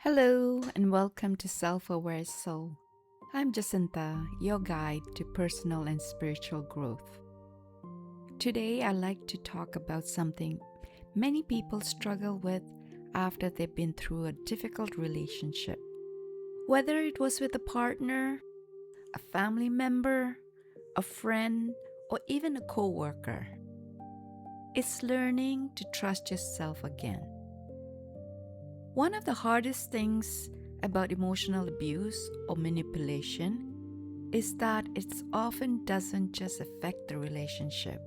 Hello, and welcome to Self Aware Soul. I'm Jacinta, your guide to personal and spiritual growth. Today, I'd like to talk about something many people struggle with after they've been through a difficult relationship. Whether it was with a partner, a family member, a friend, or even a coworker, it's learning to trust yourself again. One of the hardest things about emotional abuse or manipulation is that it often doesn't just affect the relationship.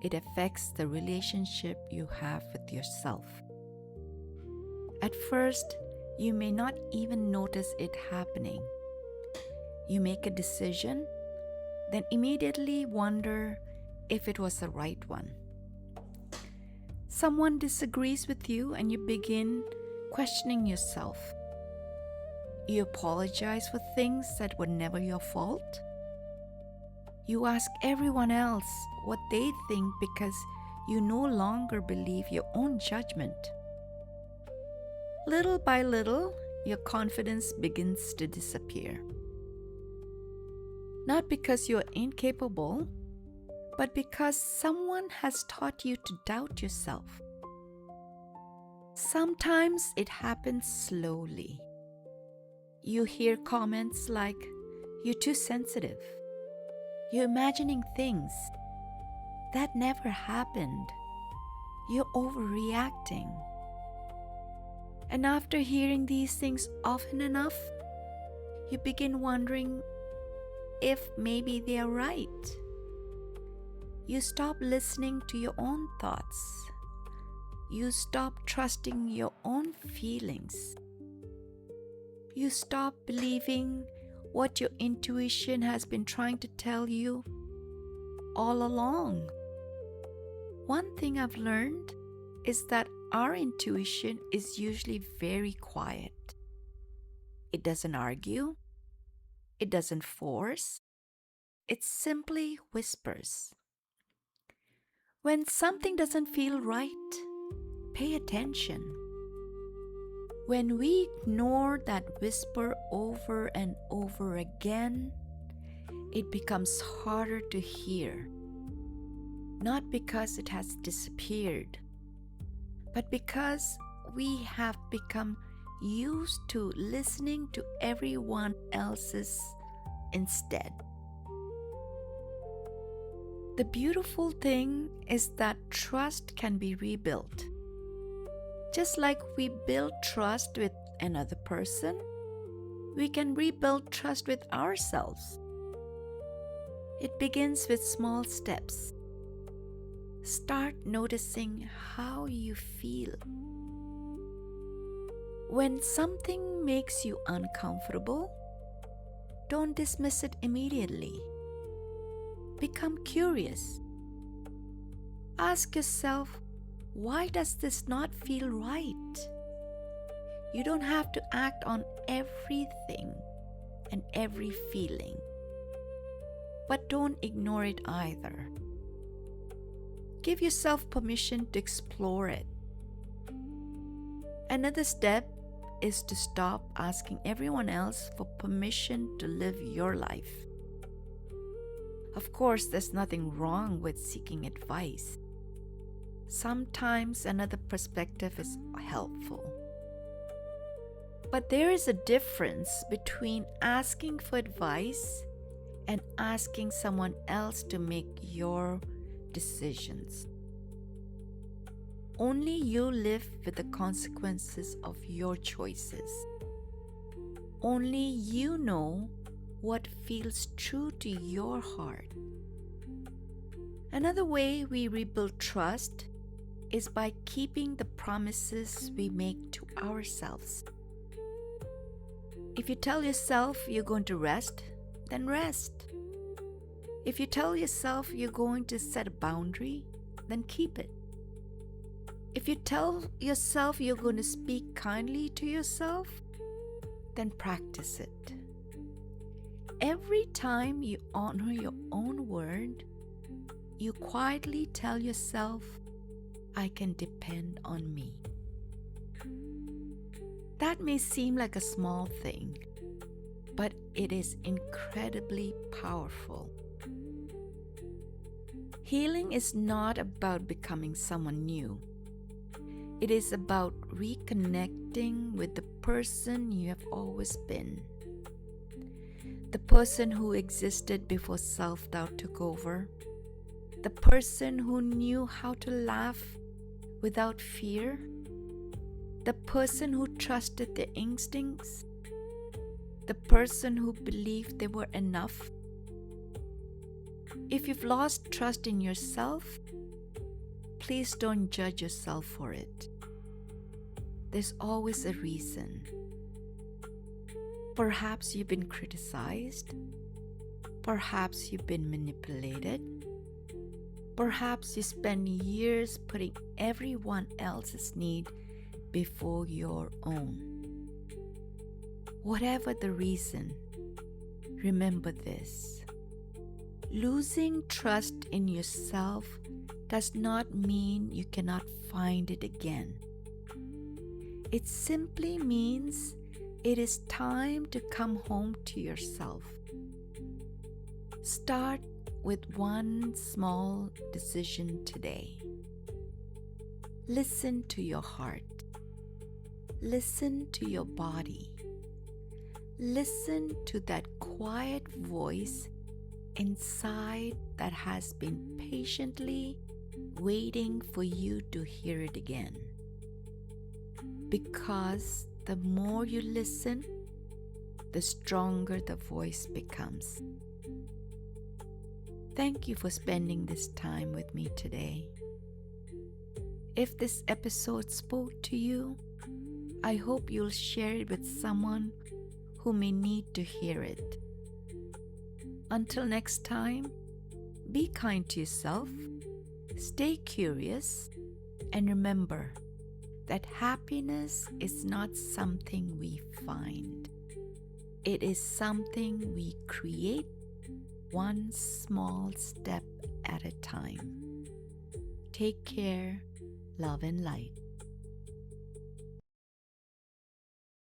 It affects the relationship you have with yourself. At first, you may not even notice it happening. You make a decision, then immediately wonder if it was the right one. Someone disagrees with you and you begin questioning yourself. You apologize for things that were never your fault. You ask everyone else what they think because you no longer believe your own judgment. Little by little, your confidence begins to disappear. Not because you are incapable, but because someone has taught you to doubt yourself. Sometimes it happens slowly. You hear comments like, "You're too sensitive. You're imagining things. That never happened. You're overreacting." And after hearing these things often enough, you begin wondering if maybe they are right. You stop listening to your own thoughts. You stop trusting your own feelings. You stop believing what your intuition has been trying to tell you all along. One thing I've learned is that our intuition is usually very quiet. It doesn't argue. It doesn't force. It simply whispers. When something doesn't feel right, pay attention. When we ignore that whisper over and over again, it becomes harder to hear. Not because it has disappeared, but because we have become used to listening to everyone else's instead. The beautiful thing is that trust can be rebuilt. Just like we build trust with another person, we can rebuild trust with ourselves. It begins with small steps. Start noticing how you feel. When something makes you uncomfortable, don't dismiss it immediately. Become curious. Ask yourself, why does this not feel right? You don't have to act on everything and every feeling, but don't ignore it either. Give yourself permission to explore it. Another step is to stop asking everyone else for permission to live your life. Of course, there's nothing wrong with seeking advice. Sometimes another perspective is helpful. But there is a difference between asking for advice and asking someone else to make your decisions. Only you live with the consequences of your choices. Only you know what feels true to your heart. Another way we rebuild trust is by keeping the promises we make to ourselves. If you tell yourself you're going to rest, then rest. If you tell yourself you're going to set a boundary, then keep it. If you tell yourself you're going to speak kindly to yourself, then practice it. Every time you honor your own word, you quietly tell yourself, "I can depend on me." That may seem like a small thing, but it is incredibly powerful. Healing is not about becoming someone new. It is about reconnecting with the person you have always been. The person who existed before self-doubt took over. The person who knew how to laugh without fear. The person who trusted their instincts. The person who believed they were enough. If you've lost trust in yourself, please don't judge yourself for it. There's always a reason. Perhaps you've been criticized. Perhaps you've been manipulated. Perhaps you spend years putting everyone else's need before your own. Whatever the reason, remember this. Losing trust in yourself does not mean you cannot find it again. It simply means it is time to come home to yourself. Start with one small decision today. Listen to your heart. Listen to your body. Listen to that quiet voice inside that has been patiently waiting for you to hear it again. Because the more you listen, the stronger the voice becomes. Thank you for spending this time with me today. If this episode spoke to you, I hope you'll share it with someone who may need to hear it. Until next time, be kind to yourself, stay curious, and remember that happiness is not something we find. It is something we create one small step at a time. Take care, love and light.